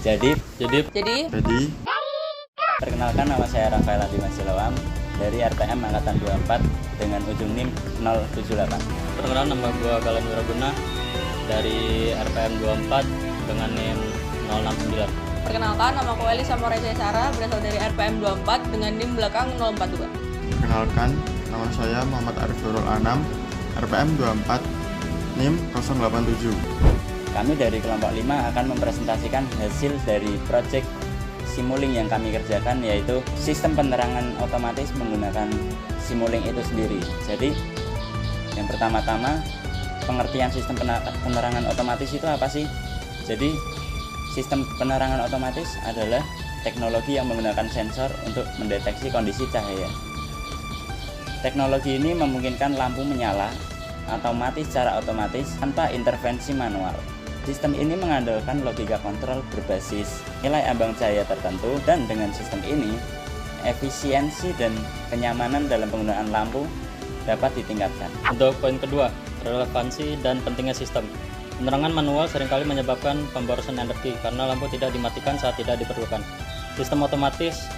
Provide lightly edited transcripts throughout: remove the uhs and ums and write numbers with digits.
Jadi, perkenalkan, nama saya Rafael Adi Masilawam dari RPM Angkatan 24 dengan ujung NIM 078. Perkenalkan, nama gue Galan Wiraguna dari RPM 24 dengan NIM 069. perkenalkan nama aku Eli Samoresa Sarah berasal dari RPM 24 dengan NIM belakang 042. Perkenalkan, nama saya Muhammad Arif Nurul Anam, RPM 24, NIM 087. Kami dari kelompok 5 akan mempresentasikan hasil dari proyek Simulink yang kami kerjakan, yaitu sistem penerangan otomatis menggunakan Simulink itu sendiri. Jadi yang pertama-tama, pengertian sistem penerangan otomatis itu apa sih? Jadi sistem penerangan otomatis adalah teknologi yang menggunakan sensor untuk mendeteksi kondisi cahaya. Teknologi ini memungkinkan lampu menyala atau mati secara otomatis tanpa intervensi manual. Sistem ini mengandalkan logika kontrol berbasis nilai ambang cahaya tertentu, dan dengan sistem ini efisiensi dan kenyamanan dalam penggunaan lampu dapat ditingkatkan. Untuk poin kedua, relevansi dan pentingnya sistem. Penerangan manual seringkali menyebabkan pemborosan energi karena lampu tidak dimatikan saat tidak diperlukan. Sistem otomatis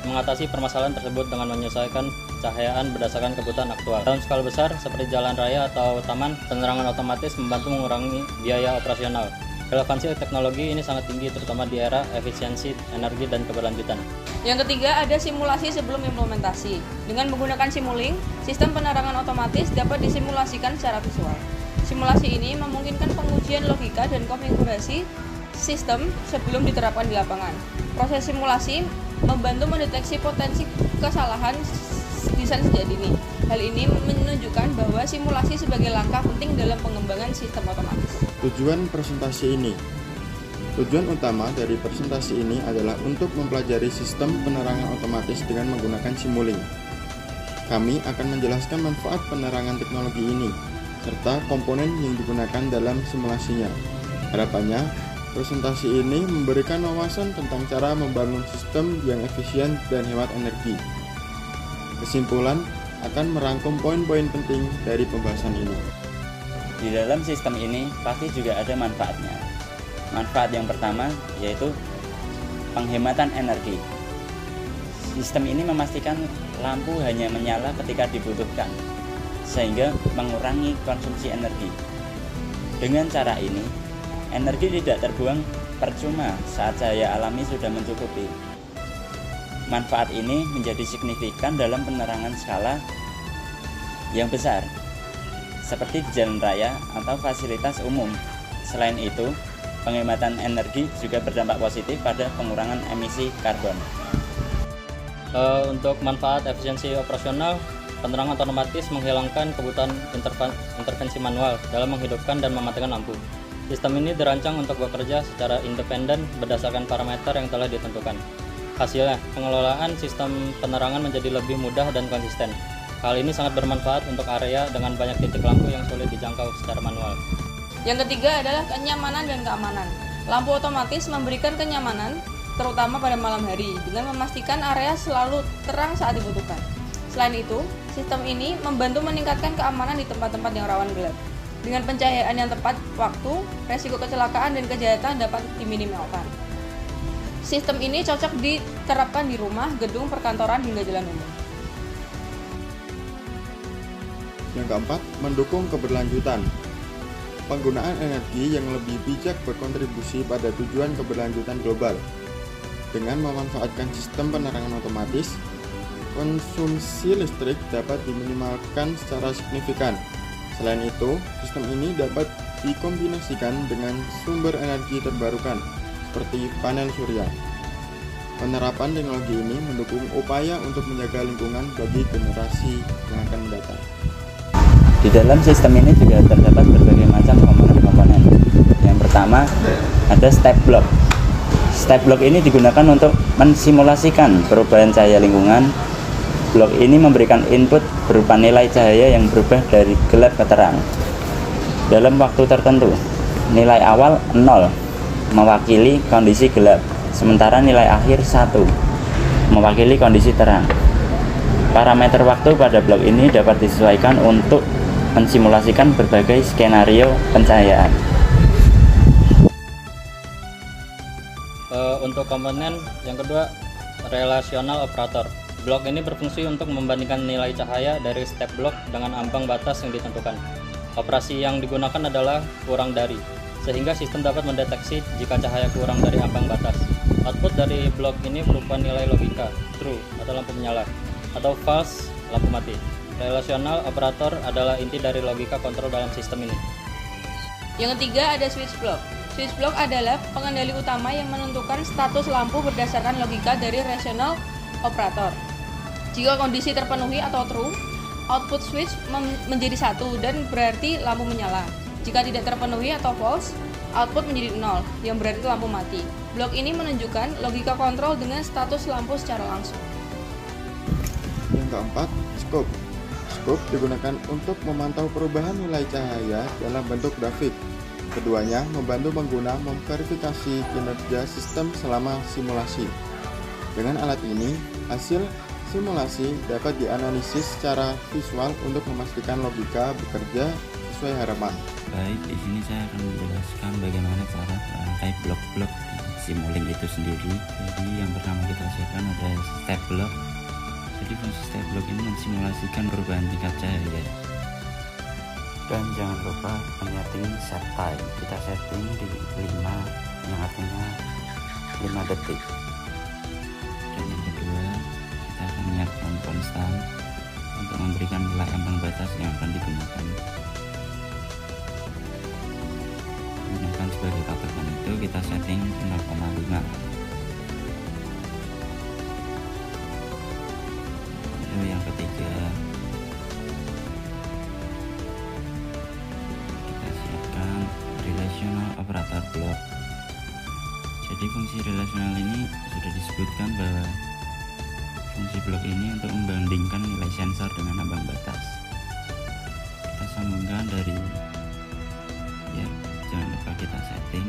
mengatasi permasalahan tersebut dengan menyesuaikan cahayaan berdasarkan kebutuhan aktual. Dalam skala besar seperti jalan raya atau taman, penerangan otomatis membantu mengurangi biaya operasional. Relevansi teknologi ini sangat tinggi terutama di era efisiensi energi dan keberlanjutan. Yang ketiga, ada simulasi sebelum implementasi. Dengan menggunakan Simulink, sistem penerangan otomatis dapat disimulasikan secara visual. Simulasi ini memungkinkan pengujian logika dan konfigurasi sistem sebelum diterapkan di lapangan. Proses simulasi membantu mendeteksi potensi kesalahan desain sejak dini. Hal ini menunjukkan bahwa simulasi sebagai langkah penting dalam pengembangan sistem otomatis. Tujuan utama dari presentasi ini adalah untuk mempelajari sistem penerangan otomatis dengan menggunakan Simulink. Kami akan menjelaskan manfaat penerangan teknologi ini serta komponen yang digunakan dalam simulasinya. Harapannya, presentasi ini memberikan wawasan tentang cara membangun sistem yang efisien dan hemat energi. Kesimpulan akan merangkum poin-poin penting dari pembahasan ini. Di dalam sistem ini pasti juga ada manfaatnya. Manfaat yang pertama yaitu penghematan energi. Sistem ini memastikan lampu hanya menyala ketika dibutuhkan, sehingga mengurangi konsumsi energi. Dengan cara ini, energi tidak terbuang percuma saat cahaya alami sudah mencukupi. Manfaat ini menjadi signifikan dalam penerangan skala yang besar, seperti di jalan raya atau fasilitas umum. Selain itu, penghematan energi juga berdampak positif pada pengurangan emisi karbon. Untuk manfaat efisiensi operasional, penerangan otomatis menghilangkan kebutuhan intervensi manual dalam menghidupkan dan mematikan lampu. Sistem ini dirancang untuk bekerja secara independen berdasarkan parameter yang telah ditentukan. Hasilnya, pengelolaan sistem penerangan menjadi lebih mudah dan konsisten. Hal ini sangat bermanfaat untuk area dengan banyak titik lampu yang sulit dijangkau secara manual. Yang ketiga adalah kenyamanan dan keamanan. Lampu otomatis memberikan kenyamanan, terutama pada malam hari, dengan memastikan area selalu terang saat dibutuhkan. Selain itu, sistem ini membantu meningkatkan keamanan di tempat-tempat yang rawan gelap. Dengan pencahayaan yang tepat waktu, resiko kecelakaan dan kejahatan dapat diminimalkan. Sistem ini cocok diterapkan di rumah, gedung, perkantoran, hingga jalan umum. Yang keempat, mendukung keberlanjutan. Penggunaan energi yang lebih bijak berkontribusi pada tujuan keberlanjutan global. Dengan memanfaatkan sistem penerangan otomatis, konsumsi listrik dapat diminimalkan secara signifikan. Selain itu, sistem ini dapat dikombinasikan dengan sumber energi terbarukan, seperti panel surya. Penerapan teknologi ini mendukung upaya untuk menjaga lingkungan bagi generasi yang akan mendatang. Di dalam sistem ini juga terdapat berbagai macam komponen-komponen. Yang pertama, ada step block. Step block ini digunakan untuk mensimulasikan perubahan cahaya lingkungan. Blok ini memberikan input berupa nilai cahaya yang berubah dari gelap ke terang dalam waktu tertentu. Nilai awal 0 mewakili kondisi gelap, sementara nilai akhir 1 mewakili kondisi terang. Parameter waktu pada blok ini dapat disesuaikan untuk mensimulasikan berbagai skenario pencahayaan. Untuk komponen yang kedua, relational operator. Blok ini berfungsi untuk membandingkan nilai cahaya dari step blok dengan ambang batas yang ditentukan. Operasi yang digunakan adalah kurang dari, sehingga sistem dapat mendeteksi jika cahaya kurang dari ambang batas. Output dari blok ini berupa nilai logika, true atau lampu menyala, atau false, lampu mati. Relational operator adalah inti dari logika kontrol dalam sistem ini. Yang ketiga ada switch block. Switch block adalah pengendali utama yang menentukan status lampu berdasarkan logika dari rational operator. Jika kondisi terpenuhi atau true, output switch menjadi 1 dan berarti lampu menyala. Jika tidak terpenuhi atau false, output menjadi 0 yang berarti lampu mati. Blok ini menunjukkan logika kontrol dengan status lampu secara langsung. Yang keempat, scope. Scope digunakan untuk memantau perubahan nilai cahaya dalam bentuk grafik. Keduanya membantu pengguna memverifikasi kinerja sistem selama simulasi. Dengan alat ini, hasil simulasi dapat dianalisis secara visual untuk memastikan logika bekerja sesuai harapan. Baik, di sini saya akan menjelaskan bagaimana cara merangkai blok-blok di Simulink itu sendiri. Jadi yang pertama kita siapkan ada step block. Jadi fungsi step block ini mensimulasikan perubahan tingkat cahaya. Dan jangan lupa menyeting set time. Kita setting di 5, yang artinya 5 detik. Dan yang kedua, kita akan menyiapkan konstan untuk memberikan nilai ambang batas yang akan digunakan. Menggunakan sebagai patokan itu kita setting 0,5. Lalu yang ketiga, relational operator block. Jadi fungsi relational ini sudah disebutkan bahwa fungsi blok ini untuk membandingkan nilai sensor dengan ambang batas. Kita sambungkan dari, ya jangan lupa kita setting.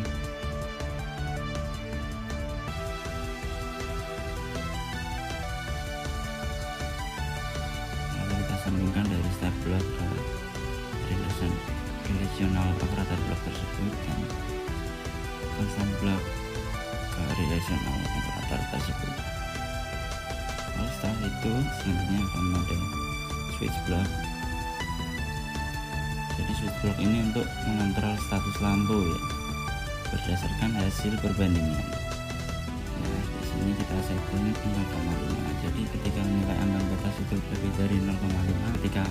Lalu kita sambungkan dari step block ke relational operator block tersebut dan constant block ke relational operator tersebut. Lalu setelah itu selanjutnya akan ada switch block. Jadi switch block ini untuk mengontrol status lampu ya, berdasarkan hasil perbandingan. Nah di sini kita setting 0,5. Jadi ketika nilai ambang batas itu lebih dari 0,5, ketika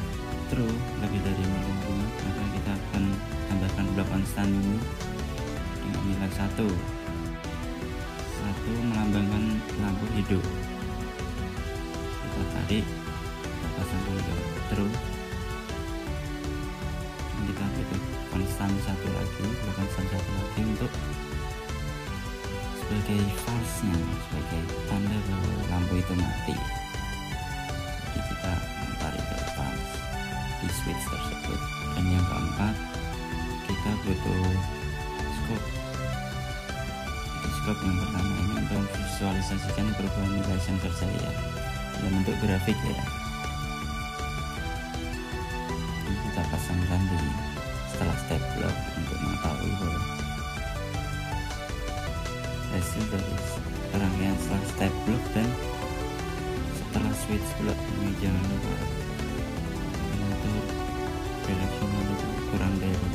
true lebih dari 0,5, maka kita akan tambahkan blok konstan ini dengan nilai 1. 1 melambangkan lampu hidup. Kita tarik, kita sambung ke true. Dan kita butuh konstan 1 lagi, blok konstan 1 lagi untuk sebagai false-nya, sebagai tanda bahwa lampu itu mati. Jadi kita tarik ke false di switch tersebut. Dan yang keempat, kita butuh scope. Jadi scope yang pertama ini untuk memvisualisasikan perubahan nilai sensor saya dalam bentuk grafik ya. Ini kita pasangkan di setelah step block untuk mengetahui bahwa hasil dari rangkaian setelah step block dan setelah switch block. Ini jangan lupa relational itu kurang dari,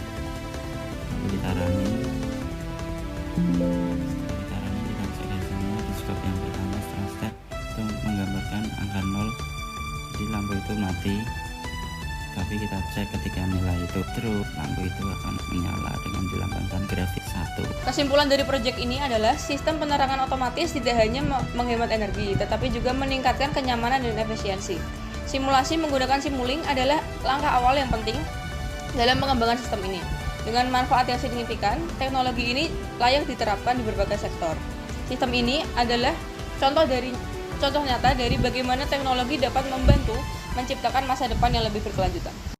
lalu kita running. Setelah kita running, kita cek di sini di scope yang pertama setelah step itu menggambarkan angka 0, jadi lampu itu mati. Tapi kita cek ketika nilai itu true, lampu itu akan menyala dengan dilambangkan grafik 1. Kesimpulan dari proyek ini adalah sistem penerangan otomatis tidak hanya menghemat energi, tetapi juga meningkatkan kenyamanan dan efisiensi. Simulasi menggunakan Simulink adalah langkah awal yang penting dalam mengembangkan sistem ini. Dengan manfaat yang signifikan, teknologi ini layak diterapkan di berbagai sektor. Sistem ini adalah contoh nyata dari bagaimana teknologi dapat membantu menciptakan masa depan yang lebih berkelanjutan.